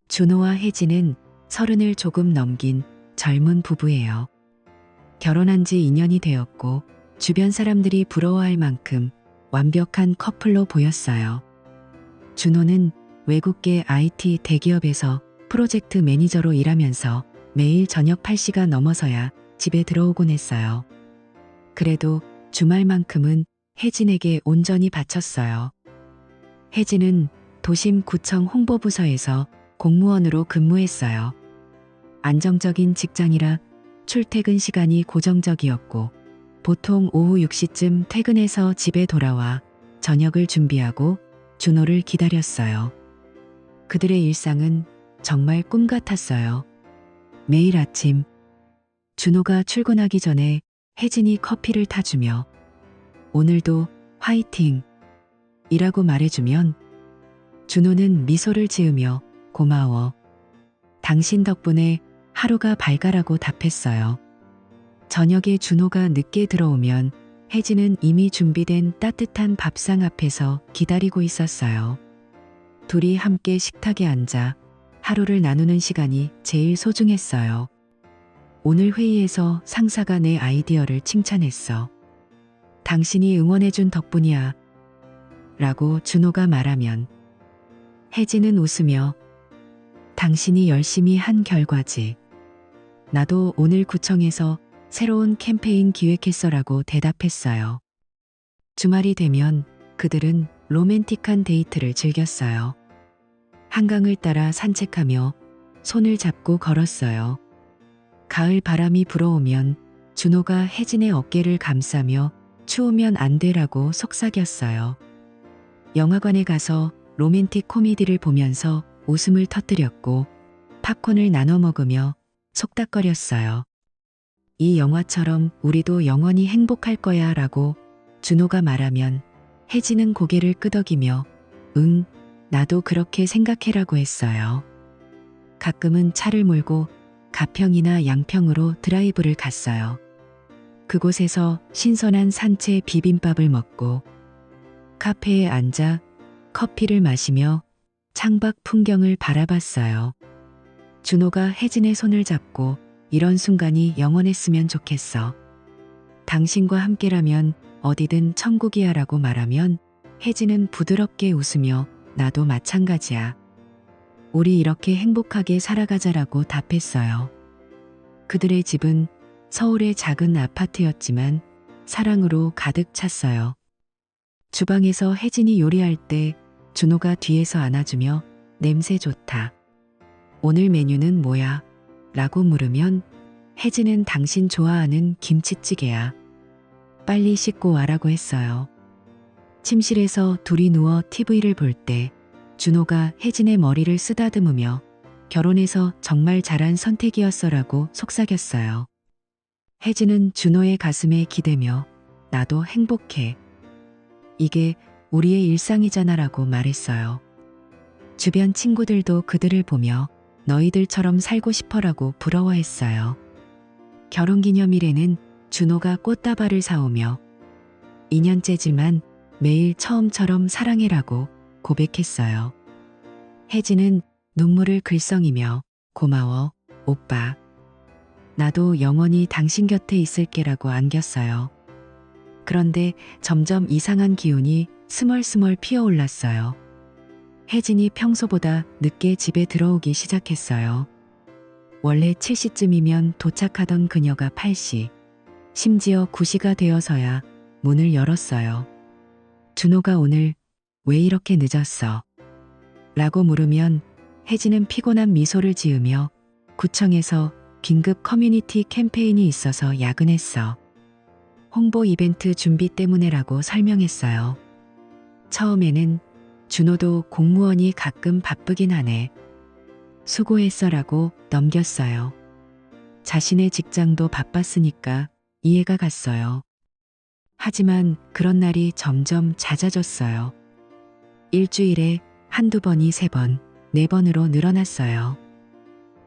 준호와 혜진은 30을 조금 넘긴 젊은 부부예요. 결혼한 지 2년이 되었고 주변 사람들이 부러워할 만큼 완벽한 커플로 보였어요. 준호는 외국계 IT 대기업에서 프로젝트 매니저로 일하면서 매일 저녁 8시가 넘어서야 집에 들어오곤 했어요. 그래도 주말만큼은 혜진에게 온전히 바쳤어요. 혜진은 도심구청 홍보부서에서 공무원으로 근무했어요. 안정적인 직장이라 출퇴근 시간이 고정적이었고 보통 오후 6시쯤 퇴근해서 집에 돌아와 저녁을 준비하고 준호를 기다렸어요. 그들의 일상은 정말 꿈 같았어요. 매일 아침 준호가 출근하기 전에 혜진이 커피를 타주며 오늘도 화이팅! 이라고 말해주면 준호는 미소를 지으며 고마워. 당신 덕분에 하루가 밝아라고 답했어요. 저녁에 준호가 늦게 들어오면 혜진은 이미 준비된 따뜻한 밥상 앞에서 기다리고 있었어요. 둘이 함께 식탁에 앉아 하루를 나누는 시간이 제일 소중했어요. 오늘 회의에서 상사가 내 아이디어를 칭찬했어. 당신이 응원해준 덕분이야. 라고 준호가 말하면 혜진은 웃으며 당신이 열심히 한 결과지. 나도 오늘 구청에서 새로운 캠페인 기획했어라고 대답했어요. 주말이 되면 그들은 로맨틱한 데이트를 즐겼어요. 한강을 따라 산책하며 손을 잡고 걸었어요. 가을 바람이 불어오면 준호가 혜진의 어깨를 감싸며 추우면 안 돼라고 속삭였어요. 영화관에 가서 로맨틱 코미디를 보면서 웃음을 터뜨렸고 팝콘을 나눠 먹으며 속닥거렸어요. 이 영화처럼 우리도 영원히 행복할 거야 라고 준호가 말하면 혜진은 고개를 끄덕이며 응, 나도 그렇게 생각해라고 했어요. 가끔은 차를 몰고 가평이나 양평으로 드라이브를 갔어요. 그곳에서 신선한 산채 비빔밥을 먹고 카페에 앉아 커피를 마시며 창밖 풍경을 바라봤어요. 준호가 혜진의 손을 잡고 이런 순간이 영원했으면 좋겠어. 당신과 함께라면 어디든 천국이야 라고 말하면 혜진은 부드럽게 웃으며 나도 마찬가지야. 우리 이렇게 행복하게 살아가자라고 답했어요. 그들의 집은 서울의 작은 아파트였지만 사랑으로 가득 찼어요. 주방에서 혜진이 요리할 때 준호가 뒤에서 안아주며 냄새 좋다. 오늘 메뉴는 뭐야? 라고 물으면 혜진은 당신 좋아하는 김치찌개야. 빨리 씻고 와라고 했어요. 침실에서 둘이 누워 TV를 볼 때 준호가 혜진의 머리를 쓰다듬으며 결혼해서 정말 잘한 선택이었어라고 속삭였어요. 혜진은 준호의 가슴에 기대며 나도 행복해. 이게 우리의 일상이잖아라고 말했어요. 주변 친구들도 그들을 보며 너희들처럼 살고 싶어라고 부러워했어요. 결혼기념일에는 준호가 꽃다발을 사오며 2년째지만 매일 처음처럼 사랑해라고 고백했어요. 혜진은 눈물을 글썽이며 고마워, 오빠. 나도 영원히 당신 곁에 있을게라고 안겼어요. 그런데 점점 이상한 기운이 스멀스멀 피어올랐어요. 혜진이 평소보다 늦게 집에 들어오기 시작했어요. 원래 7시쯤이면 도착하던 그녀가 8시, 심지어 9시가 되어서야 문을 열었어요. 준호가 오늘 왜 이렇게 늦었어? 라고 물으면 혜진은 피곤한 미소를 지으며 구청에서 긴급 커뮤니티 캠페인이 있어서 야근했어. 홍보 이벤트 준비 때문에라고 설명했어요. 처음에는 준호도 공무원이 가끔 바쁘긴 하네. 수고했어라고 넘겼어요. 자신의 직장도 바빴으니까 이해가 갔어요. 하지만 그런 날이 점점 잦아졌어요. 일주일에 한두 번이 3번, 4번으로 늘어났어요.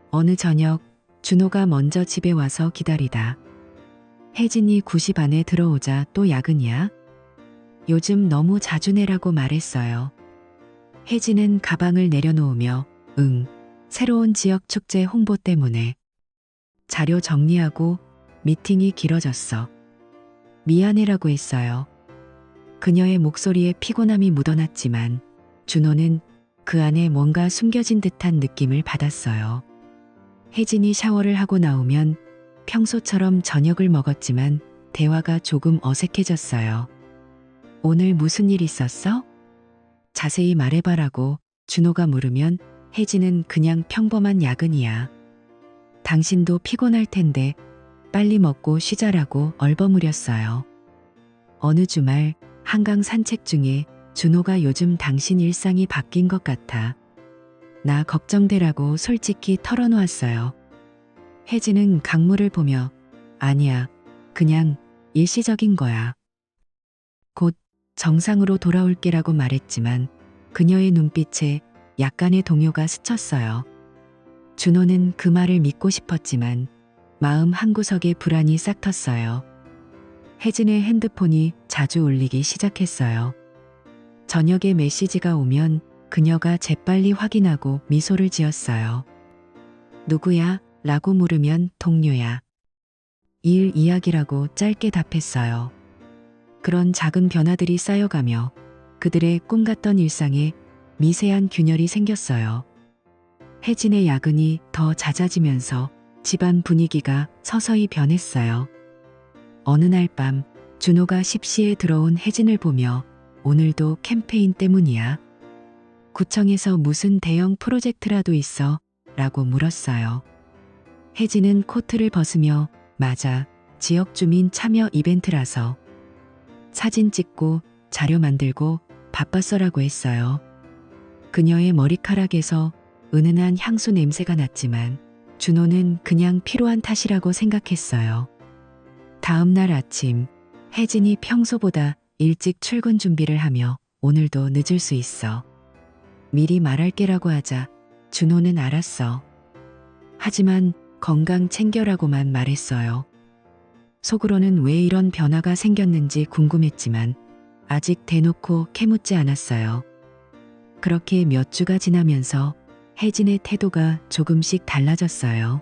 어느 저녁 준호가 먼저 집에 와서 기다리다 혜진이 9시 반에 들어오자 또 야근이야? 요즘 너무 자주 내라고 말했어요. 혜진은 가방을 내려놓으며 응, 새로운 지역 축제 홍보 때문에 자료 정리하고 미팅이 길어졌어. 미안해라고 했어요. 그녀의 목소리에 피곤함이 묻어났지만 준호는 그 안에 뭔가 숨겨진 듯한 느낌을 받았어요. 혜진이 샤워를 하고 나오면 평소처럼 저녁을 먹었지만 대화가 조금 어색해졌어요. 오늘 무슨 일 있었어? 자세히 말해봐라고 준호가 물으면 혜진은 그냥 평범한 야근이야. 당신도 피곤할 텐데 빨리 먹고 쉬자라고 얼버무렸어요. 어느 주말 한강 산책 중에 준호가 요즘 당신 일상이 바뀐 것 같아. 나 걱정되라고 솔직히 털어놓았어요. 혜진은 강물을 보며 아니야, 그냥 일시적인 거야. 곧 정상으로 돌아올게라고 말했지만 그녀의 눈빛에 약간의 동요가 스쳤어요. 준호는 그 말을 믿고 싶었지만 마음 한구석에 불안이 싹 텄어요. 혜진의 핸드폰이 자주 울리기 시작했어요. 저녁에 메시지가 오면 그녀가 재빨리 확인하고 미소를 지었어요. 누구야? 라고 물으면 동료야. 일 이야기라고 짧게 답했어요. 그런 작은 변화들이 쌓여가며 그들의 꿈 같던 일상에 미세한 균열이 생겼어요. 혜진의 야근이 더 잦아지면서 집안 분위기가 서서히 변했어요. 어느 날 밤 준호가 십시에 들어온 혜진을 보며 오늘도 캠페인 때문이야? 구청에서 무슨 대형 프로젝트라도 있어? 라고 물었어요. 혜진은 코트를 벗으며 맞아, 지역 주민 참여 이벤트라서. 사진 찍고 자료 만들고 바빴어라고 했어요. 그녀의 머리카락에서 은은한 향수 냄새가 났지만 준호는 그냥 피로한 탓이라고 생각했어요. 다음 날 아침 혜진이 평소보다 일찍 출근 준비를 하며 오늘도 늦을 수 있어. 미리 말할게라고 하자 준호는 알았어. 하지만 건강 챙겨라고만 말했어요. 속으로는 왜 이런 변화가 생겼는지 궁금했지만 아직 대놓고 캐묻지 않았어요. 그렇게 몇 주가 지나면서 혜진의 태도가 조금씩 달라졌어요.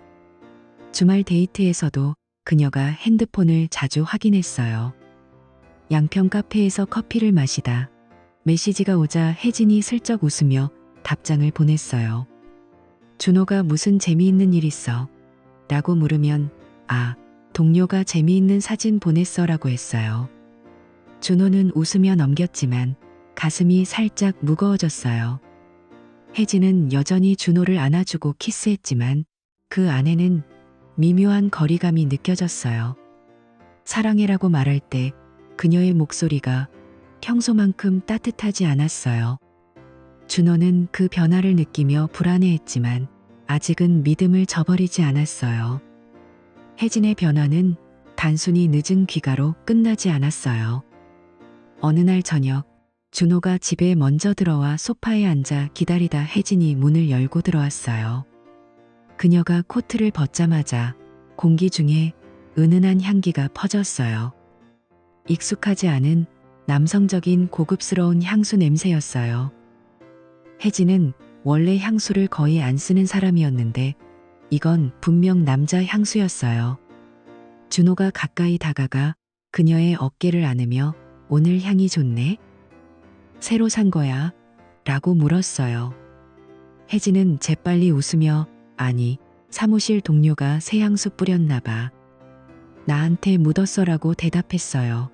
주말 데이트에서도 그녀가 핸드폰을 자주 확인했어요. 양평 카페에서 커피를 마시다 메시지가 오자 혜진이 슬쩍 웃으며 답장을 보냈어요. 준호가 무슨 재미있는 일 있어? 라고 물으면 아, 동료가 재미있는 사진 보냈어 라고 했어요. 준호는 웃으며 넘겼지만 가슴이 살짝 무거워졌어요. 혜진은 여전히 준호를 안아주고 키스했지만 그 안에는 미묘한 거리감이 느껴졌어요. 사랑해라고 말할 때 그녀의 목소리가 평소만큼 따뜻하지 않았어요. 준호는 그 변화를 느끼며 불안해했지만 아직은 믿음을 저버리지 않았어요. 혜진의 변화는 단순히 늦은 귀가로 끝나지 않았어요. 어느 날 저녁 준호가 집에 먼저 들어와 소파에 앉아 기다리다 혜진이 문을 열고 들어왔어요. 그녀가 코트를 벗자마자 공기 중에 은은한 향기가 퍼졌어요. 익숙하지 않은 남성적인 고급스러운 향수 냄새였어요. 혜진은 원래 향수를 거의 안 쓰는 사람이었는데 이건 분명 남자 향수였어요. 준호가 가까이 다가가 그녀의 어깨를 안으며 오늘 향이 좋네? 새로 산 거야? 라고 물었어요. 혜진은 재빨리 웃으며 아니, 사무실 동료가 새 향수 뿌렸나 봐. 나한테 묻었어라고 대답했어요.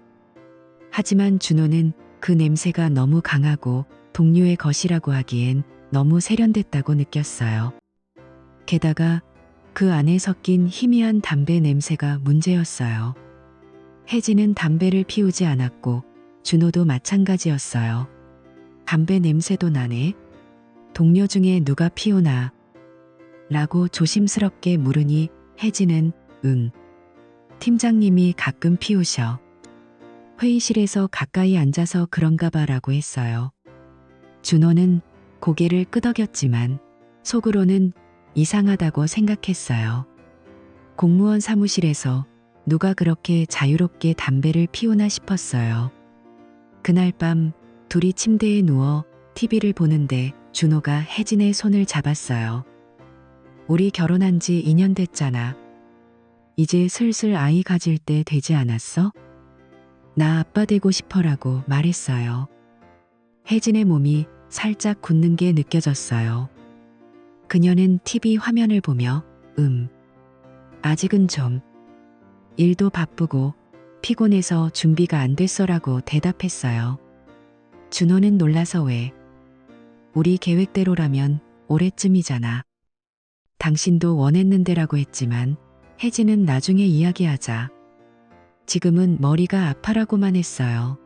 하지만 준호는 그 냄새가 너무 강하고 동료의 것이라고 하기엔 너무 세련됐다고 느꼈어요. 게다가 그 안에 섞인 희미한 담배 냄새가 문제였어요. 혜진은 담배를 피우지 않았고 준호도 마찬가지였어요. 담배 냄새도 나네? 동료 중에 누가 피우나? 라고 조심스럽게 물으니 혜진은 응. 팀장님이 가끔 피우셔. 회의실에서 가까이 앉아서 그런가 봐라고 했어요. 준호는 고개를 끄덕였지만 속으로는 이상하다고 생각했어요. 공무원 사무실에서 누가 그렇게 자유롭게 담배를 피우나 싶었어요. 그날 밤 둘이 침대에 누워 TV를 보는데 준호가 혜진의 손을 잡았어요. 우리 결혼한 지 2년 됐잖아. 이제 슬슬 아이 가질 때 되지 않았어? 나 아빠 되고 싶어라고 말했어요. 혜진의 몸이 살짝 굳는 게 느껴졌어요. 그녀는 TV 화면을 보며 아직은 좀 일도 바쁘고 피곤해서 준비가 안 됐어라고 대답했어요. 준호는 놀라서 왜? 우리 계획대로라면 올해쯤이잖아. 당신도 원했는데라고 했지만 혜진은 나중에 이야기하자. 지금은 머리가 아파라고만 했어요.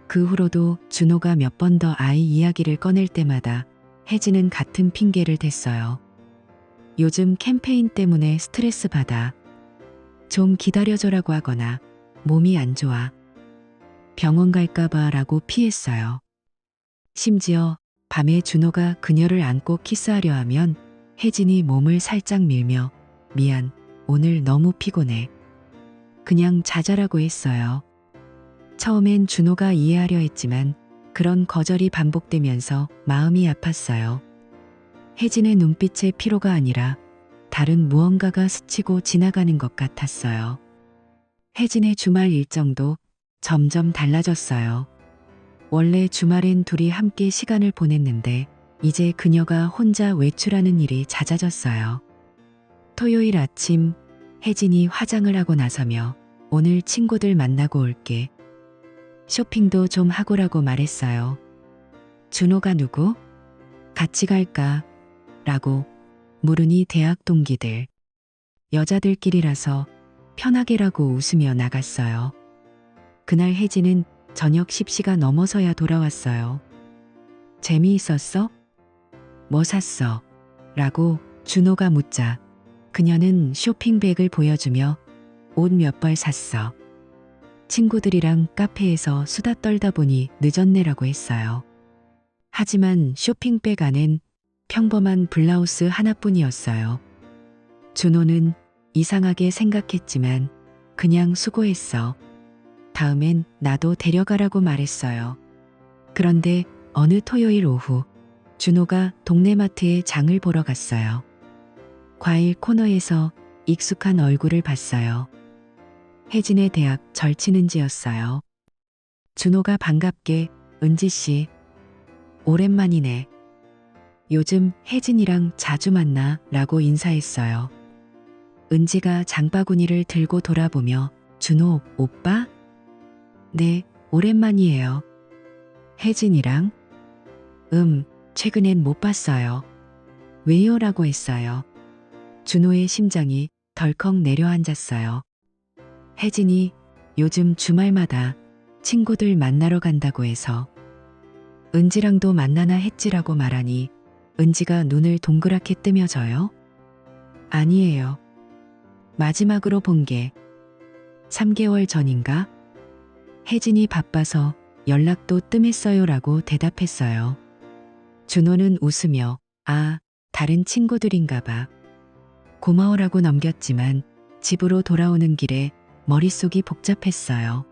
그 후로도 준호가 몇 번 더 아이 이야기를 꺼낼 때마다 혜진은 같은 핑계를 댔어요. 요즘 캠페인 때문에 스트레스 받아. 좀 기다려줘라고 하거나 몸이 안 좋아. 병원 갈까봐 라고 피했어요. 심지어 밤에 준호가 그녀를 안고 키스하려 하면 혜진이 몸을 살짝 밀며 미안, 오늘 너무 피곤해. 그냥 자자라고 했어요. 처음엔 준호가 이해하려 했지만 그런 거절이 반복되면서 마음이 아팠어요. 혜진의 눈빛에 피로가 아니라 다른 무언가가 스치고 지나가는 것 같았어요. 혜진의 주말 일정도 점점 달라졌어요. 원래 주말엔 둘이 함께 시간을 보냈는데 이제 그녀가 혼자 외출하는 일이 잦아졌어요. 토요일 아침 혜진이 화장을 하고 나서며 오늘 친구들 만나고 올게. 쇼핑도 좀 하고라고 말했어요. 준호가 누구? 같이 갈까? 라고 물으니 대학 동기들. 여자들끼리라서 편하게라고 웃으며 나갔어요. 그날 혜진은 저녁 10시가 넘어서야 돌아왔어요. 재미있었어? 뭐 샀어? 라고 준호가 묻자 그녀는 쇼핑백을 보여주며 옷 몇 벌 샀어. 친구들이랑 카페에서 수다 떨다 보니 늦었네라고 했어요. 하지만 쇼핑백 안엔 평범한 블라우스 하나뿐이었어요. 준호는 이상하게 생각했지만 그냥 수고했어. 다음엔 나도 데려가라고 말했어요. 그런데 어느 토요일 오후 준호가 동네 마트에 장을 보러 갔어요. 과일 코너에서 익숙한 얼굴을 봤어요. 혜진의 대학 절친은지였어요. 준호가 반갑게 은지씨, 오랜만이네. 요즘 혜진이랑 자주 만나 라고 인사했어요. 은지가 장바구니를 들고 돌아보며 준호 오빠? 네, 오랜만이에요. 혜진이랑? 최근엔 못 봤어요. 왜요? 라고 했어요. 준호의 심장이 덜컥 내려앉았어요. 혜진이 요즘 주말마다 친구들 만나러 간다고 해서 은지랑도 만나나 했지라고 말하니 은지가 눈을 동그랗게 뜨며져요. 아니에요. 마지막으로 본 게 3개월 전인가? 혜진이 바빠서 연락도 뜸했어요 라고 대답했어요. 준호는 웃으며 다른 친구들인가 봐. 고마워라고 넘겼지만 집으로 돌아오는 길에 머릿속이 복잡했어요.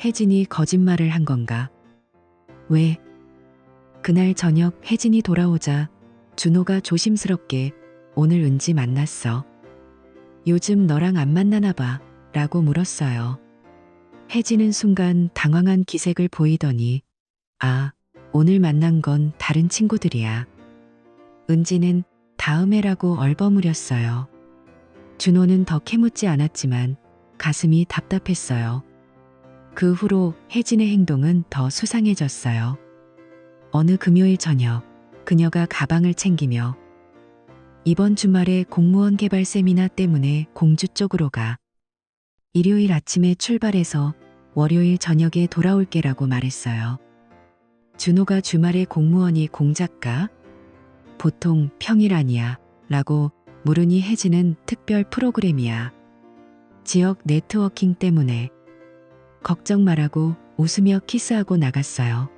혜진이 거짓말을 한 건가? 왜? 그날 저녁 혜진이 돌아오자 준호가 조심스럽게 오늘 은지 만났어. 요즘 너랑 안 만나나 봐 라고 물었어요. 혜진은 순간 당황한 기색을 보이더니 오늘 만난 건 다른 친구들이야. 은지는 다음에라고 얼버무렸어요. 준호는 더 캐묻지 않았지만 가슴이 답답했어요. 그 후로 혜진의 행동은 더 수상해졌어요. 어느 금요일 저녁 그녀가 가방을 챙기며 이번 주말에 공무원 개발 세미나 때문에 공주 쪽으로 가. 일요일 아침에 출발해서 월요일 저녁에 돌아올게라고 말했어요. 준호가 주말에 공무원이 공작가? 보통 평일 아니야 라고 물으니 혜진은 특별 프로그램이야. 지역 네트워킹 때문에. 걱정 말라고 웃으며 키스하고 나갔어요.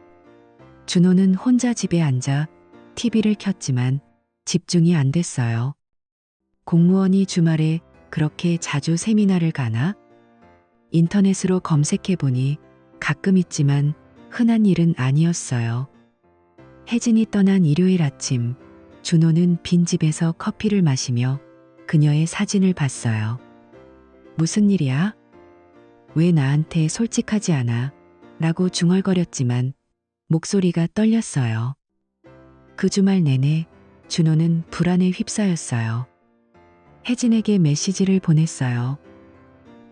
준호는 혼자 집에 앉아 TV를 켰지만 집중이 안 됐어요. 공무원이 주말에 그렇게 자주 세미나를 가나? 인터넷으로 검색해보니 가끔 있지만 흔한 일은 아니었어요. 혜진이 떠난 일요일 아침 준호는 빈집에서 커피를 마시며 그녀의 사진을 봤어요. 무슨 일이야? 왜 나한테 솔직하지 않아? 라고 중얼거렸지만 목소리가 떨렸어요. 그 주말 내내 준호는 불안에 휩싸였어요. 혜진에게 메시지를 보냈어요.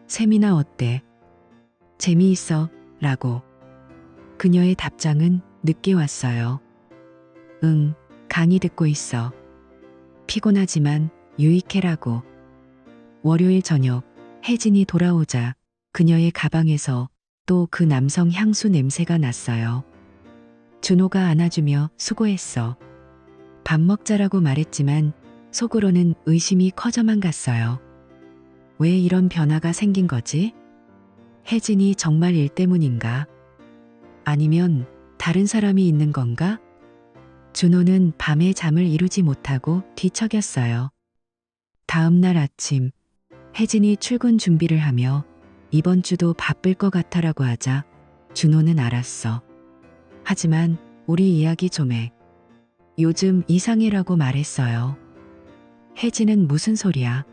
세미나 어때? 재미있어? 라고. 그녀의 답장은 늦게 왔어요. 응, 강의 듣고 있어. 피곤하지만 유익해라고. 월요일 저녁 혜진이 돌아오자 그녀의 가방에서 또 그 남성 향수 냄새가 났어요. 준호가 안아주며 수고했어. 밥 먹자라고 말했지만 속으로는 의심이 커져만 갔어요. 왜 이런 변화가 생긴 거지? 혜진이 정말 일 때문인가? 아니면 다른 사람이 있는 건가? 준호는 밤에 잠을 이루지 못하고 뒤척였어요. 다음 날 아침 혜진이 출근 준비를 하며 이번 주도 바쁠 것 같아라고 하자 준호는 알았어. 하지만 우리 이야기 좀 해. 요즘 이상해라고 말했어요. 혜진은 무슨 소리야?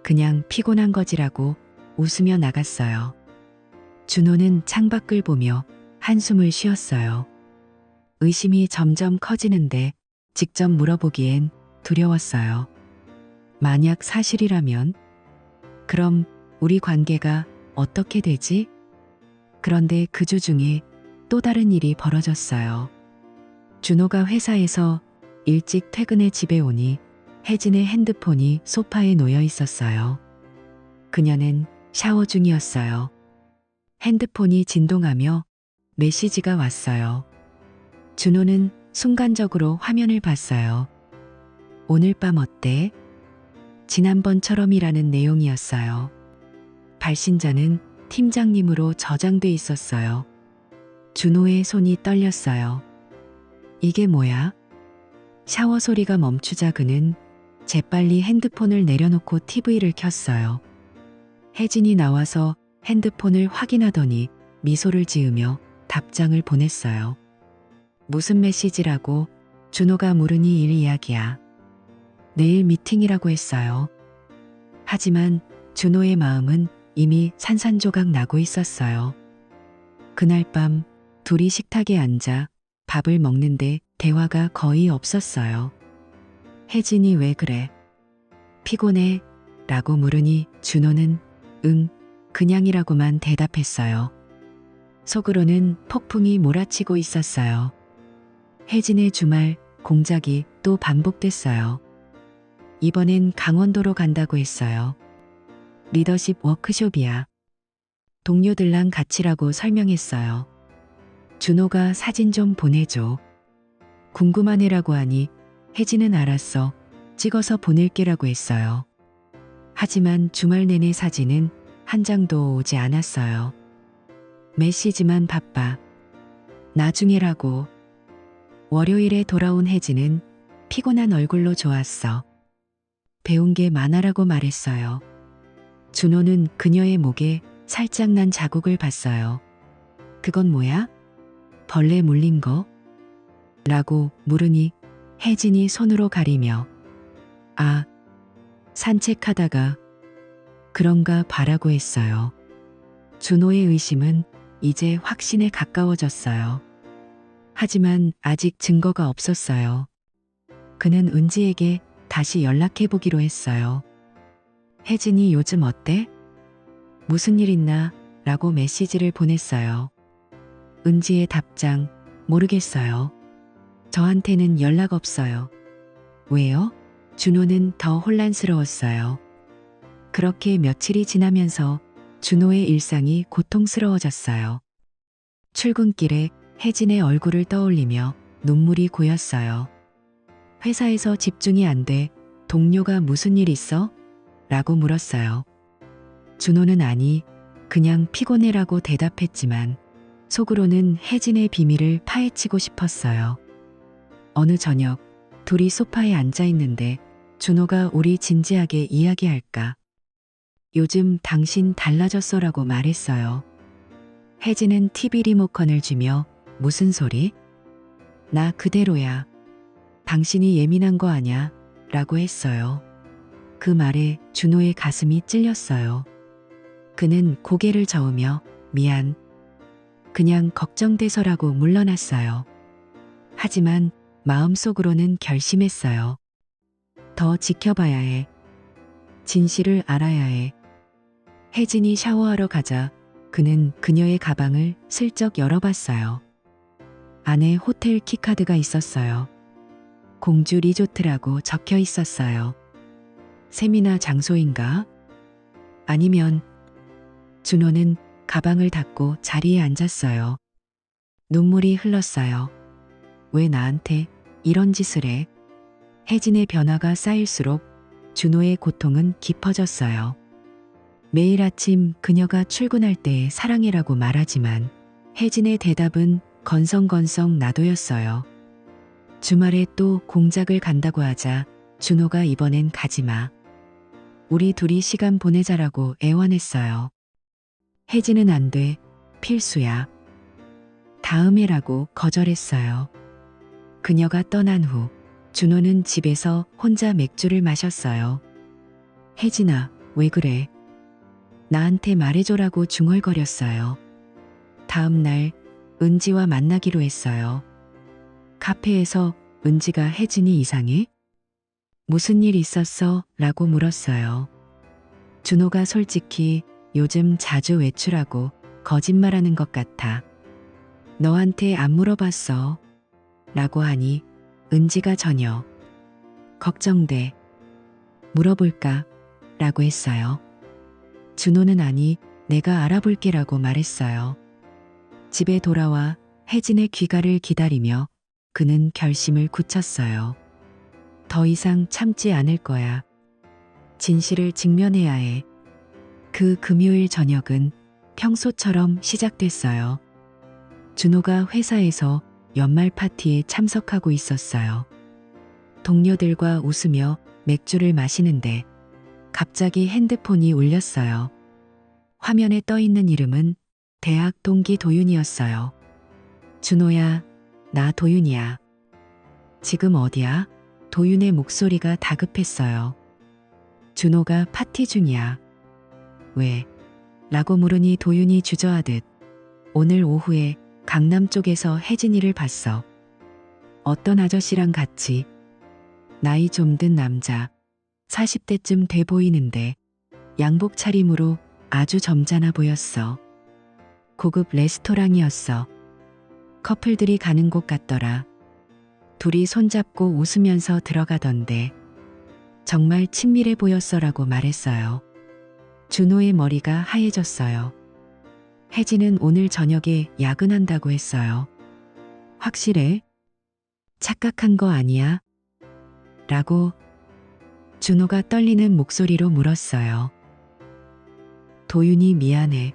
그냥 피곤한 거지라고 웃으며 나갔어요. 준호는 창밖을 보며 한숨을 쉬었어요. 의심이 점점 커지는데 직접 물어보기엔 두려웠어요. 만약 사실이라면? 그럼 우리 관계가 어떻게 되지? 그런데 그 주 중에 또 다른 일이 벌어졌어요. 준호가 회사에서 일찍 퇴근해 집에 오니 혜진의 핸드폰이 소파에 놓여 있었어요. 그녀는 샤워 중이었어요. 핸드폰이 진동하며 메시지가 왔어요. 준호는 순간적으로 화면을 봤어요. 오늘 밤 어때? 지난번처럼이라는 내용이었어요. 발신자는 팀장님으로 저장돼 있었어요. 준호의 손이 떨렸어요. 이게 뭐야? 샤워 소리가 멈추자 그는 재빨리 핸드폰을 내려놓고 TV를 켰어요. 혜진이 나와서 핸드폰을 확인하더니 미소를 지으며 답장을 보냈어요. 무슨 메시지라고? 준호가 물으니 일 이야기야. 내일 미팅이라고 했어요. 하지만 준호의 마음은 이미 산산조각 나고 있었어요. 그날 밤 둘이 식탁에 앉아 밥을 먹는데 대화가 거의 없었어요. 혜진이 왜 그래? 피곤해? 라고 물으니 준호는 응, 그냥이라고만 대답했어요. 속으로는 폭풍이 몰아치고 있었어요. 혜진의 주말 공작이 또 반복됐어요. 이번엔 강원도로 간다고 했어요. 리더십 워크숍이야. 동료들랑 같이라고 설명했어요. 준호가 사진 좀 보내줘. 궁금하네라고 하니 혜진은 알았어. 찍어서 보낼게라고 했어요. 하지만 주말 내내 사진은 한 장도 오지 않았어요. 메시지만 바빠. 나중에라고. 월요일에 돌아온 혜진은 피곤한 얼굴로 좋았어. 배운 게 많아라고 말했어요. 준호는 그녀의 목에 살짝 난 자국을 봤어요. 그건 뭐야? 벌레 물린 거? 라고 물으니 혜진이 손으로 가리며 아, 산책하다가 그런가 봐라고 했어요. 준호의 의심은 이제 확신에 가까워졌어요. 하지만 아직 증거가 없었어요. 그는 은지에게 다시 연락해보기로 했어요. 혜진이 요즘 어때? 무슨 일 있나? 라고 메시지를 보냈어요. 은지의 답장, 모르겠어요. 저한테는 연락 없어요. 왜요? 준호는 더 혼란스러웠어요. 그렇게 며칠이 지나면서 준호의 일상이 고통스러워졌어요. 출근길에 혜진의 얼굴을 떠올리며 눈물이 고였어요. 회사에서 집중이 안 돼. 동료가 무슨 일 있어? 라고 물었어요. 준호는 아니, 그냥 피곤해라고 대답했지만 속으로는 혜진의 비밀을 파헤치고 싶었어요. 어느 저녁 둘이 소파에 앉아 있는데 준호가 우리 진지하게 이야기할까? 요즘 당신 달라졌어라고 말했어요. 혜진은 TV 리모컨을 쥐며 무슨 소리? 나 그대로야. 당신이 예민한 거 아냐? 라고 했어요. 그 말에 준호의 가슴이 찔렸어요. 그는 고개를 저으며 미안. 그냥 걱정돼서라고 물러났어요. 하지만 마음속으로는 결심했어요. 더 지켜봐야 해. 진실을 알아야 해. 혜진이 샤워하러 가자 그는 그녀의 가방을 슬쩍 열어봤어요. 안에 호텔 키카드가 있었어요. 공주 리조트라고 적혀 있었어요. 세미나 장소인가? 아니면 준호는 가방을 닫고 자리에 앉았어요. 눈물이 흘렀어요. 왜 나한테 이런 짓을 해? 혜진의 변화가 쌓일수록 준호의 고통은 깊어졌어요. 매일 아침 그녀가 출근할 때 사랑해라고 말하지만 혜진의 대답은 건성건성 나도였어요. 주말에 또 공작을 간다고 하자 준호가 이번엔 가지마. 우리 둘이 시간 보내자라고 애원했어요. 혜진은 안 돼. 필수야. 다음에라고 거절했어요. 그녀가 떠난 후 준호는 집에서 혼자 맥주를 마셨어요. 혜진아, 왜 그래? 나한테 말해줘라고 중얼거렸어요. 다음 날 은지와 만나기로 했어요. 카페에서 은지가 혜진이 이상해? 무슨 일 있었어? 라고 물었어요. 준호가 솔직히 요즘 자주 외출하고 거짓말하는 것 같아. 너한테 안 물어봤어. 라고 하니 은지가 전혀 걱정돼. 물어볼까? 라고 했어요. 준호는 아니, 내가 알아볼게 라고 말했어요. 집에 돌아와 혜진의 귀가를 기다리며 그는 결심을 굳혔어요. 더 이상 참지 않을 거야. 진실을 직면해야 해. 그 금요일 저녁은 평소처럼 시작됐어요. 준호가 회사에서 연말 파티에 참석하고 있었어요. 동료들과 웃으며 맥주를 마시는데 갑자기 핸드폰이 울렸어요. 화면에 떠 있는 이름은 대학 동기 도윤이었어요. 준호야, 나 도윤이야. 지금 어디야? 도윤의 목소리가 다급했어요. 준호가 파티 중이야. 왜? 라고 물으니 도윤이 주저하듯 오늘 오후에 강남 쪽에서 혜진이를 봤어. 어떤 아저씨랑 같이. 나이 좀 든 남자. 40대쯤 돼 보이는데 양복 차림으로 아주 점잖아 보였어. 고급 레스토랑이었어. 커플들이 가는 곳 같더라. 둘이 손잡고 웃으면서 들어가던데 정말 친밀해 보였어라고 말했어요. 준호의 머리가 하얘졌어요. 혜진은 오늘 저녁에 야근한다고 했어요. 확실해? 착각한 거 아니야? 라고 준호가 떨리는 목소리로 물었어요. 도윤이 미안해.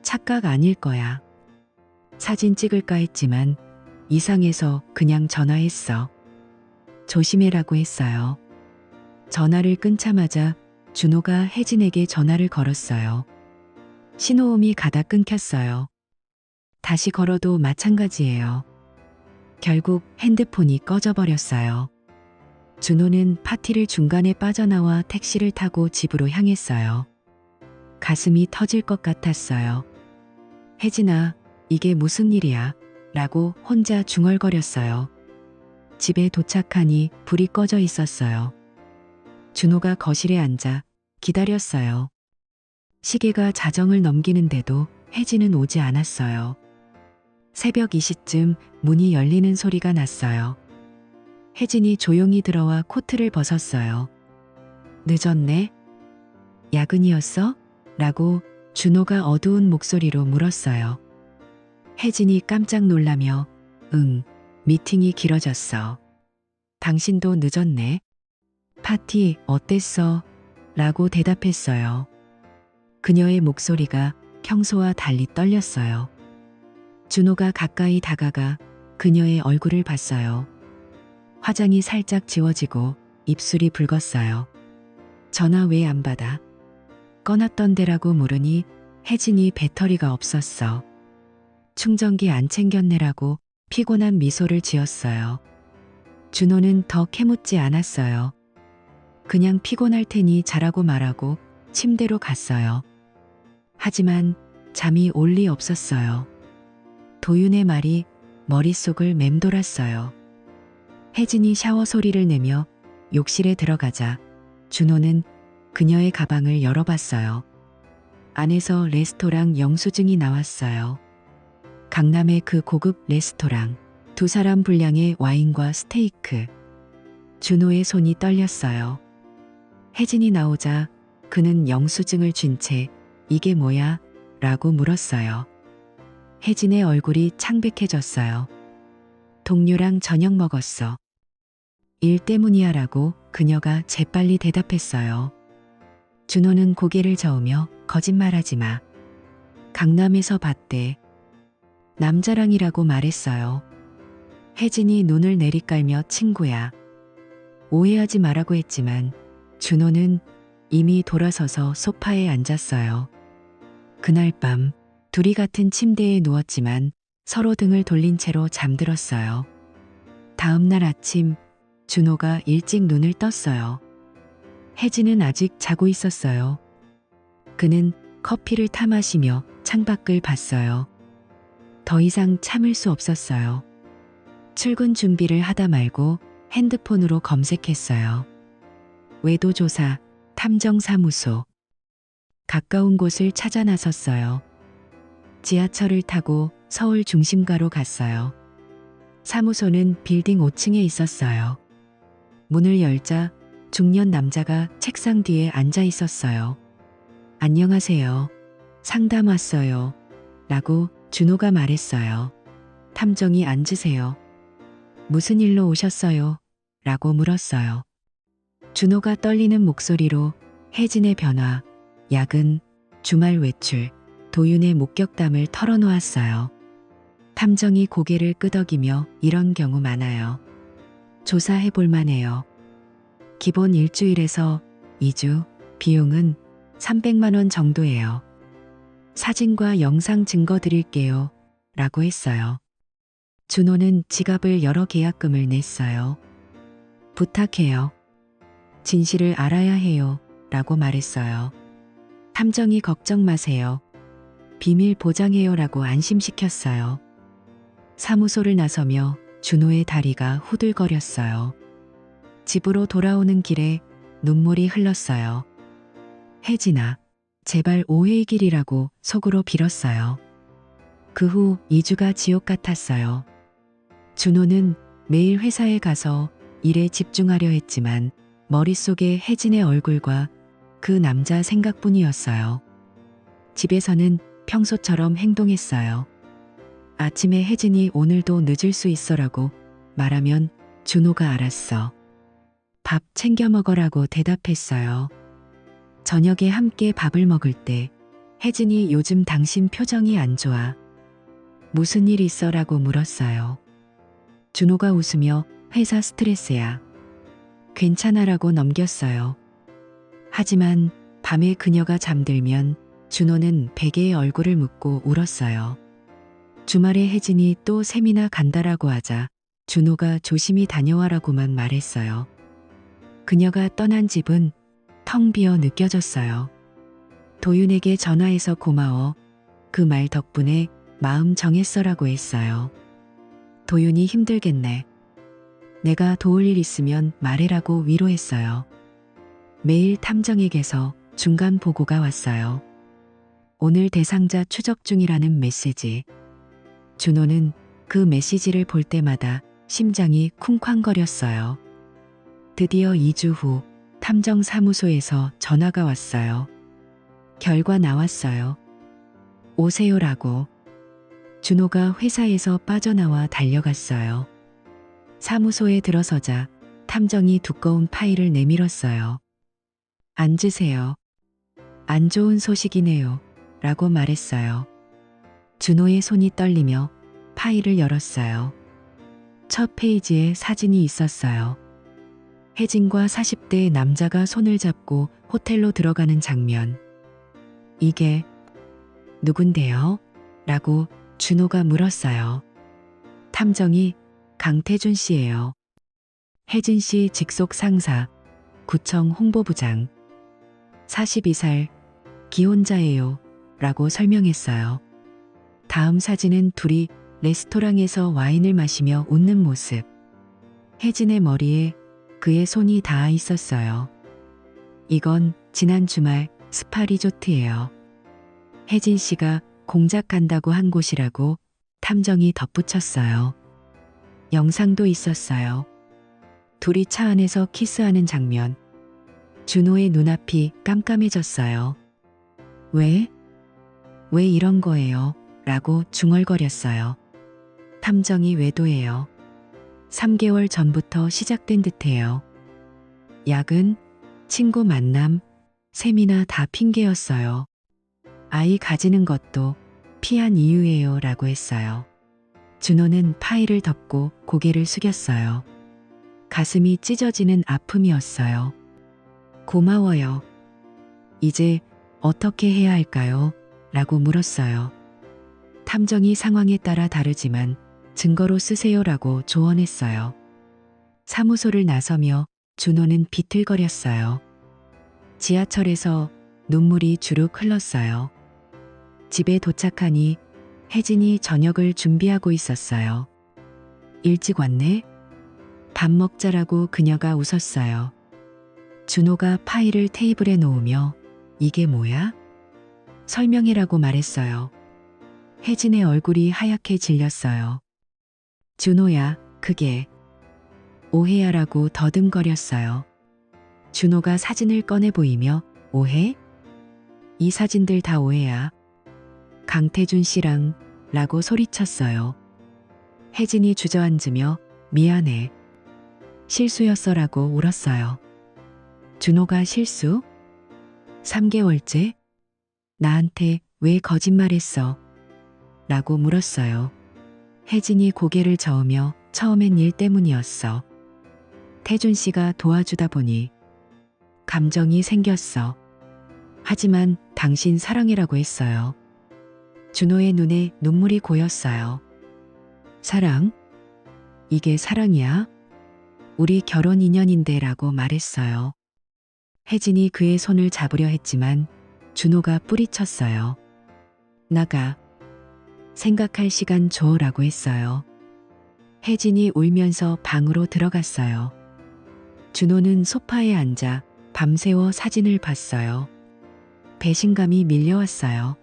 착각 아닐 거야. 사진 찍을까 했지만 이상해서 그냥 전화했어. 조심해라고 했어요. 전화를 끊자마자 준호가 혜진에게 전화를 걸었어요. 신호음이 가다 끊겼어요. 다시 걸어도 마찬가지예요. 결국 핸드폰이 꺼져버렸어요. 준호는 파티를 중간에 빠져나와 택시를 타고 집으로 향했어요. 가슴이 터질 것 같았어요. 혜진아, 이게 무슨 일이야? 라고 혼자 중얼거렸어요. 집에 도착하니 불이 꺼져 있었어요. 준호가 거실에 앉아 기다렸어요. 시계가 자정을 넘기는데도 혜진은 오지 않았어요. 새벽 2시쯤 문이 열리는 소리가 났어요. 혜진이 조용히 들어와 코트를 벗었어요. 늦었네? 야근이었어? 라고 준호가 어두운 목소리로 물었어요. 혜진이 깜짝 놀라며 응, 미팅이 길어졌어. 당신도 늦었네. 파티 어땠어? 라고 대답했어요. 그녀의 목소리가 평소와 달리 떨렸어요. 준호가 가까이 다가가 그녀의 얼굴을 봤어요. 화장이 살짝 지워지고 입술이 붉었어요. 전화 왜 안 받아? 꺼놨던데라고 물으니 혜진이 배터리가 없었어. 충전기 안 챙겼네라고 피곤한 미소를 지었어요. 준호는 더 캐묻지 않았어요. 그냥 피곤할 테니 자라고 말하고 침대로 갔어요. 하지만 잠이 올 리 없었어요. 도윤의 말이 머릿속을 맴돌았어요. 혜진이 샤워 소리를 내며 욕실에 들어가자 준호는 그녀의 가방을 열어봤어요. 안에서 레스토랑 영수증이 나왔어요. 강남의 그 고급 레스토랑. 두 사람 분량의 와인과 스테이크. 준호의 손이 떨렸어요. 혜진이 나오자 그는 영수증을 쥔 채 이게 뭐야? 라고 물었어요. 혜진의 얼굴이 창백해졌어요. 동료랑 저녁 먹었어. 일 때문이야 라고 그녀가 재빨리 대답했어요. 준호는 고개를 저으며 거짓말하지 마. 강남에서 봤대. 남자랑이라고 말했어요. 혜진이 눈을 내리깔며 친구야. 오해하지 말라고 했지만 준호는 이미 돌아서서 소파에 앉았어요. 그날 밤 둘이 같은 침대에 누웠지만 서로 등을 돌린 채로 잠들었어요. 다음 날 아침 준호가 일찍 눈을 떴어요. 혜진은 아직 자고 있었어요. 그는 커피를 타 마시며 창밖을 봤어요. 더 이상 참을 수 없었어요. 출근 준비를 하다 말고 핸드폰으로 검색했어요. 외도조사, 탐정사무소. 가까운 곳을 찾아 나섰어요. 지하철을 타고 서울 중심가로 갔어요. 사무소는 빌딩 5층에 있었어요. 문을 열자 중년 남자가 책상 뒤에 앉아 있었어요. 안녕하세요. 상담 왔어요. 라고 준호가 말했어요. 탐정이 앉으세요. 무슨 일로 오셨어요? 라고 물었어요. 준호가 떨리는 목소리로 혜진의 변화, 야근, 주말 외출, 도윤의 목격담을 털어놓았어요. 탐정이 고개를 끄덕이며 이런 경우 많아요. 조사해 볼 만해요. 기본 일주일에서 2주, 비용은 300만 원 정도예요. 사진과 영상 증거 드릴게요. 라고 했어요. 준호는 지갑을 열어 계약금을 냈어요. 부탁해요. 진실을 알아야 해요. 라고 말했어요. 탐정이 걱정 마세요. 비밀 보장해요. 라고 안심시켰어요. 사무소를 나서며 준호의 다리가 후들거렸어요. 집으로 돌아오는 길에 눈물이 흘렀어요. 혜진아, 제발 오해의 길이라고 속으로 빌었어요. 그 후 2주가 지옥 같았어요. 준호는 매일 회사에 가서 일에 집중하려 했지만 머릿속에 혜진의 얼굴과 그 남자 생각뿐이었어요. 집에서는 평소처럼 행동했어요. 아침에 혜진이 오늘도 늦을 수 있어라고 말하면 준호가 알았어. 밥 챙겨 먹으라고 대답했어요. 저녁에 함께 밥을 먹을 때 혜진이 요즘 당신 표정이 안 좋아. 무슨 일 있어라고 물었어요. 준호가 웃으며 회사 스트레스야. 괜찮아라고 넘겼어요. 하지만 밤에 그녀가 잠들면 준호는 베개에 얼굴을 묻고 울었어요. 주말에 혜진이 또 세미나 간다라고 하자 준호가 조심히 다녀와라고만 말했어요. 그녀가 떠난 집은 텅 비어 느껴졌어요. 도윤에게 전화해서 고마워. 그 말 덕분에 마음 정했어라고 했어요. 도윤이 힘들겠네. 내가 도울 일 있으면 말해라고 위로했어요. 매일 탐정에게서 중간 보고가 왔어요. 오늘 대상자 추적 중이라는 메시지. 준호는 그 메시지를 볼 때마다 심장이 쿵쾅거렸어요. 드디어 2주 후 탐정사무소에서 전화가 왔어요. 결과 나왔어요. 오세요라고. 준호가 회사에서 빠져나와 달려갔어요. 사무소에 들어서자 탐정이 두꺼운 파일을 내밀었어요. 앉으세요. 안 좋은 소식이네요. 라고 말했어요. 준호의 손이 떨리며 파일을 열었어요. 첫 페이지에 사진이 있었어요. 혜진과 40대 남자가 손을 잡고 호텔로 들어가는 장면. 이게 누군데요? 라고 준호가 물었어요. 탐정이 강태준 씨예요. 혜진 씨 직속 상사, 구청 홍보부장. 42살, 기혼자예요. 라고 설명했어요. 다음 사진은 둘이 레스토랑에서 와인을 마시며 웃는 모습. 혜진의 머리에 그의 손이 닿아 있었어요. 이건 지난 주말 스파 리조트예요. 혜진 씨가 공작 간다고 한 곳이라고 탐정이 덧붙였어요. 영상도 있었어요. 둘이 차 안에서 키스하는 장면. 준호의 눈앞이 깜깜해졌어요. 왜? 왜 이런 거예요? 라고 중얼거렸어요. 탐정이 외도해요. 3개월 전부터 시작된 듯해요. 야근, 친구 만남, 세미나 다 핑계였어요. 아이 가지는 것도 피한 이유예요. 라고 했어요. 준호는 파일을 덮고 고개를 숙였어요. 가슴이 찢어지는 아픔이었어요. 고마워요. 이제 어떻게 해야 할까요? 라고 물었어요. 탐정이 상황에 따라 다르지만 증거로 쓰세요라고 조언했어요. 사무소를 나서며 준호는 비틀거렸어요. 지하철에서 눈물이 주룩 흘렀어요. 집에 도착하니 혜진이 저녁을 준비하고 있었어요. 일찍 왔네? 밥 먹자라고 그녀가 웃었어요. 준호가 파일을 테이블에 놓으며 이게 뭐야? 설명해라고 말했어요. 혜진의 얼굴이 하얗게 질렸어요. 준호야, 그게 오해야라고 더듬거렸어요. 준호가 사진을 꺼내 보이며 오해? 이 사진들 다 오해야. 강태준 씨랑 라고 소리쳤어요. 혜진이 주저앉으며 미안해. 실수였어라고 울었어요. 준호가 실수? 3개월째? 나한테 왜 거짓말했어? 라고 물었어요. 혜진이 고개를 저으며 처음엔 일 때문이었어. 태준 씨가 도와주다 보니 감정이 생겼어. 하지만 당신 사랑이라고 했어요. 준호의 눈에 눈물이 고였어요. 사랑? 이게 사랑이야? 우리 결혼 인연인데 라고 말했어요. 혜진이 그의 손을 잡으려 했지만 준호가 뿌리쳤어요. 나가. 생각할 시간 줘라고 했어요. 혜진이 울면서 방으로 들어갔어요. 준호는 소파에 앉아 밤새워 사진을 봤어요. 배신감이 밀려왔어요.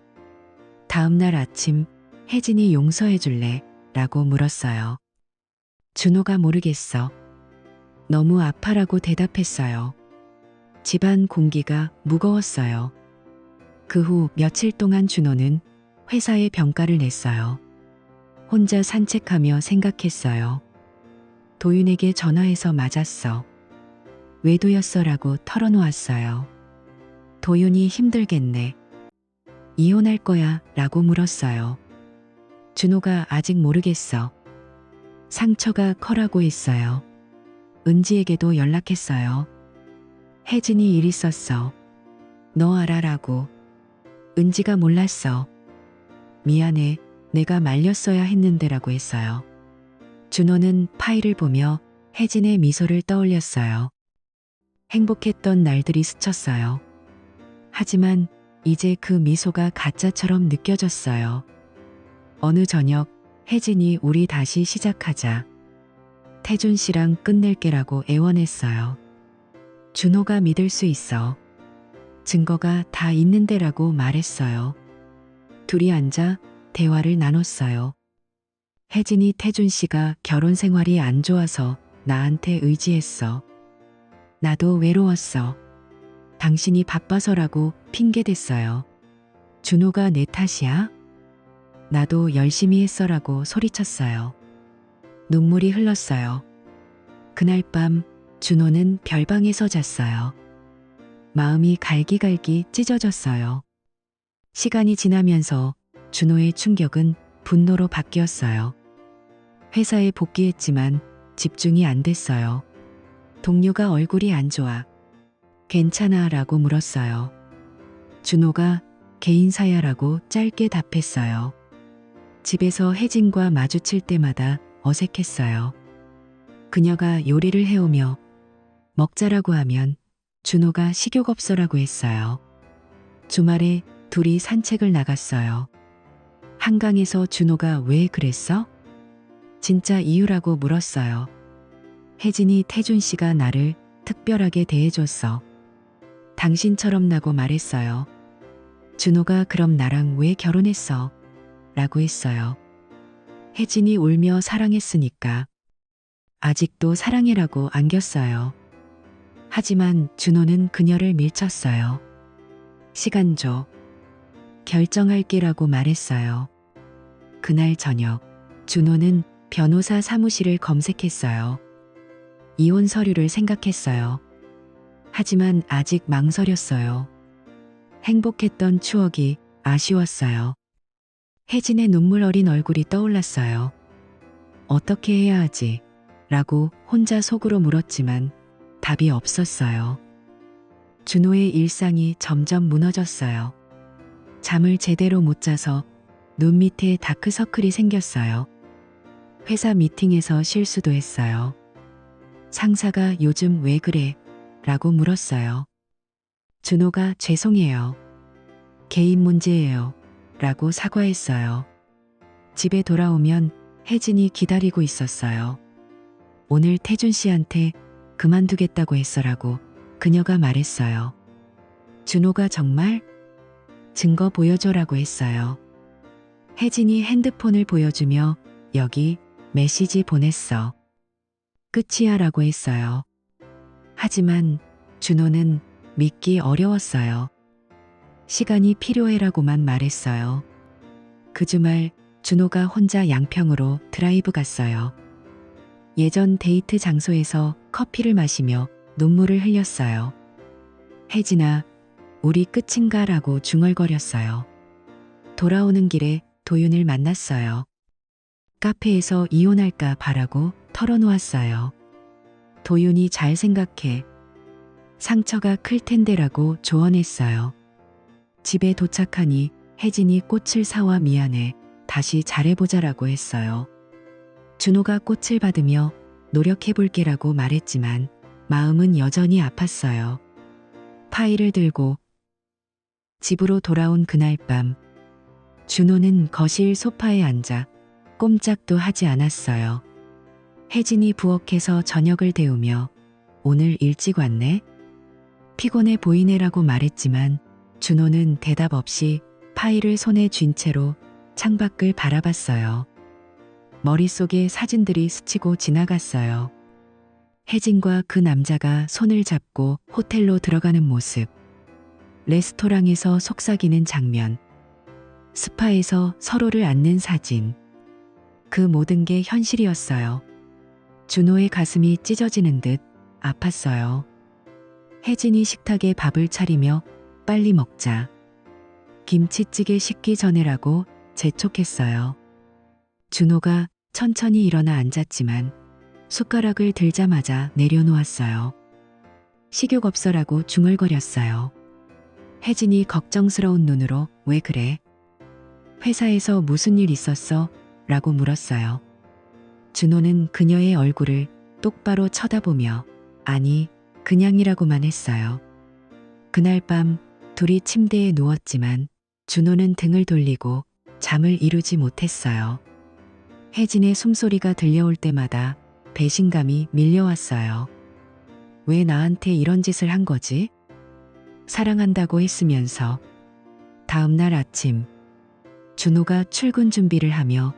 다음 날 아침 혜진이 용서해 줄래? 라고 물었어요. 준호가 모르겠어. 너무 아파라고 대답했어요. 집안 공기가 무거웠어요. 그 후 며칠 동안 준호는 회사에 병가를 냈어요. 혼자 산책하며 생각했어요. 도윤에게 전화해서 맞았어. 외도였어라고 털어놓았어요. 도윤이 힘들겠네. 이혼할 거야 라고 물었어요. 준호가 아직 모르겠어. 상처가 커라고 했어요. 은지에게도 연락했어요. 혜진이 일 있었어. 너 알아라고. 은지가 몰랐어. 미안해. 내가 말렸어야 했는데라고 했어요. 준호는 파일을 보며 혜진의 미소를 떠올렸어요. 행복했던 날들이 스쳤어요. 하지만 이제 그 미소가 가짜처럼 느껴졌어요. 어느 저녁 혜진이 우리 다시 시작하자. 태준 씨랑 끝낼게라고 애원했어요. 준호가 믿을 수 있어. 증거가 다 있는데라고 말했어요. 둘이 앉아 대화를 나눴어요. 혜진이 태준 씨가 결혼 생활이 안 좋아서 나한테 의지했어. 나도 외로웠어. 당신이 바빠서라고 핑계댔어요. 준호가 내 탓이야? 나도 열심히 했어라고 소리쳤어요. 눈물이 흘렀어요. 그날 밤 준호는 별방에서 잤어요. 마음이 갈기갈기 찢어졌어요. 시간이 지나면서 준호의 충격은 분노로 바뀌었어요. 회사에 복귀했지만 집중이 안 됐어요. 동료가 얼굴이 안 좋아. 괜찮아 라고 물었어요. 준호가 개인사야 라고 짧게 답했어요. 집에서 혜진과 마주칠 때마다 어색했어요. 그녀가 요리를 해오며 먹자라고 하면 준호가 식욕 없어라고 했어요. 주말에 둘이 산책을 나갔어요. 한강에서 준호가 왜 그랬어? 진짜 이유라고 물었어요. 혜진이 태준 씨가 나를 특별하게 대해줬어. 당신처럼 나고 말했어요. 준호가 그럼 나랑 왜 결혼했어? 라고 했어요. 혜진이 울며 사랑했으니까. 아직도 사랑해라고 안겼어요. 하지만 준호는 그녀를 밀쳤어요. 시간 줘. 결정할게라고 말했어요. 그날 저녁, 준호는 변호사 사무실을 검색했어요. 이혼 서류를 생각했어요. 하지만 아직 망설였어요. 행복했던 추억이 아쉬웠어요. 혜진의 눈물 어린 얼굴이 떠올랐어요. 어떻게 해야 하지? 라고 혼자 속으로 물었지만 답이 없었어요. 준호의 일상이 점점 무너졌어요. 잠을 제대로 못 자서 눈 밑에 다크서클이 생겼어요. 회사 미팅에서 실수도 했어요. 상사가 요즘 왜 그래? 라고 물었어요. 준호가 죄송해요. 개인 문제예요. 라고 사과했어요. 집에 돌아오면 혜진이 기다리고 있었어요. 오늘 태준 씨한테 그만두겠다고 했어라고 그녀가 말했어요. 준호가 정말? 증거 보여줘라고 했어요. 혜진이 핸드폰을 보여주며 여기 메시지 보냈어. 끝이야 라고 했어요. 하지만 준호는 믿기 어려웠어요. 시간이 필요해라고만 말했어요. 그 주말 준호가 혼자 양평으로 드라이브 갔어요. 예전 데이트 장소에서 커피를 마시며 눈물을 흘렸어요. 혜진아, 우리 끝인가 라고 중얼거렸어요. 돌아오는 길에 도윤을 만났어요. 카페에서 이혼할까 바라고 털어놓았어요. 도윤이 잘 생각해. 상처가 클 텐데라고 조언했어요. 집에 도착하니 혜진이 꽃을 사와 미안해. 다시 잘해보자라고 했어요. 준호가 꽃을 받으며 노력해볼게라고 말했지만 마음은 여전히 아팠어요. 파일을 들고 집으로 돌아온 그날 밤 준호는 거실 소파에 앉아 꼼짝도 하지 않았어요. 혜진이 부엌에서 저녁을 데우며 오늘 일찍 왔네? 피곤해 보이네라고 말했지만 준호는 대답 없이 파일을 손에 쥔 채로 창밖을 바라봤어요. 머릿속에 사진들이 스치고 지나갔어요. 혜진과 그 남자가 손을 잡고 호텔로 들어가는 모습, 레스토랑에서 속삭이는 장면, 스파에서 서로를 안는 사진. 그 모든 게 현실이었어요. 준호의 가슴이 찢어지는 듯 아팠어요. 혜진이 식탁에 밥을 차리며 빨리 먹자. 김치찌개 식기 전에라고 재촉했어요. 준호가 천천히 일어나 앉았지만 숟가락을 들자마자 내려놓았어요. 식욕 없어라고 중얼거렸어요. 혜진이 걱정스러운 눈으로 왜 그래? 회사에서 무슨 일 있었어? 라고 물었어요. 준호는 그녀의 얼굴을 똑바로 쳐다보며 아니, 그냥이라고만 했어요. 그날 밤 둘이 침대에 누웠지만 준호는 등을 돌리고 잠을 이루지 못했어요. 혜진의 숨소리가 들려올 때마다 배신감이 밀려왔어요. 왜 나한테 이런 짓을 한 거지? 사랑한다고 했으면서. 다음 날 아침 준호가 출근 준비를 하며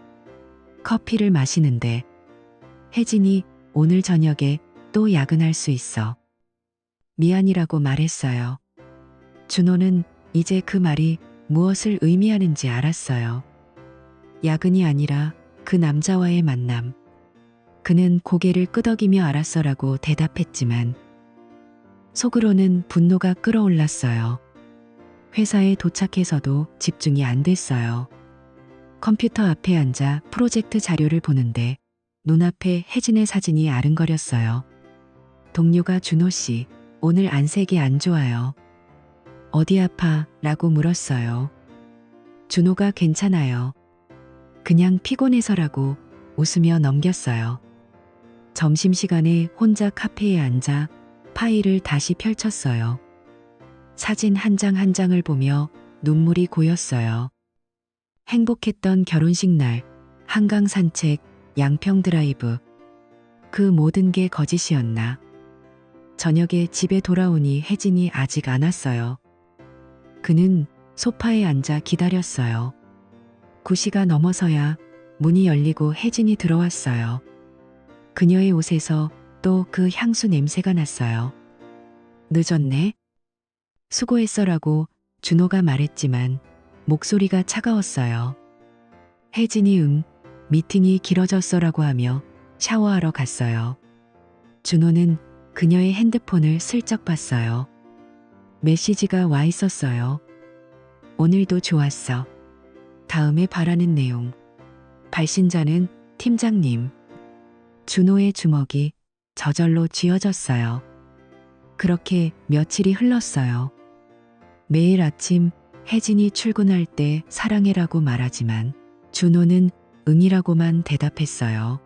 커피를 마시는데 혜진이 오늘 저녁에 또 야근할 수 있어. 미안이라고 말했어요. 준호는 이제 그 말이 무엇을 의미하는지 알았어요. 야근이 아니라 그 남자와의 만남. 그는 고개를 끄덕이며 알았어라고 대답했지만 속으로는 분노가 끓어올랐어요. 회사에 도착해서도 집중이 안 됐어요. 컴퓨터 앞에 앉아 프로젝트 자료를 보는데 눈앞에 혜진의 사진이 아른거렸어요. 동료가 준호 씨, 오늘 안색이 안 좋아요. 어디 아파? 라고 물었어요. 준호가 괜찮아요. 그냥 피곤해서라고 웃으며 넘겼어요. 점심시간에 혼자 카페에 앉아 파일을 다시 펼쳤어요. 사진 한 장 한 장을 보며 눈물이 고였어요. 행복했던 결혼식 날, 한강 산책, 양평 드라이브. 그 모든 게 거짓이었나. 저녁에 집에 돌아오니 혜진이 아직 안 왔어요. 그는 소파에 앉아 기다렸어요. 9시가 넘어서야 문이 열리고 혜진이 들어왔어요. 그녀의 옷에서 또 그 향수 냄새가 났어요. 늦었네? 수고했어라고 준호가 말했지만 목소리가 차가웠어요. 혜진이 미팅이 길어졌어라고 하며 샤워하러 갔어요. 준호는 그녀의 핸드폰을 슬쩍 봤어요. 메시지가 와 있었어요. 오늘도 좋았어. 다음에 바라는 내용. 발신자는 팀장님. 준호의 주먹이 저절로 쥐어졌어요. 그렇게 며칠이 흘렀어요. 매일 아침 혜진이 출근할 때 사랑해라고 말하지만 준호는 응이라고만 대답했어요.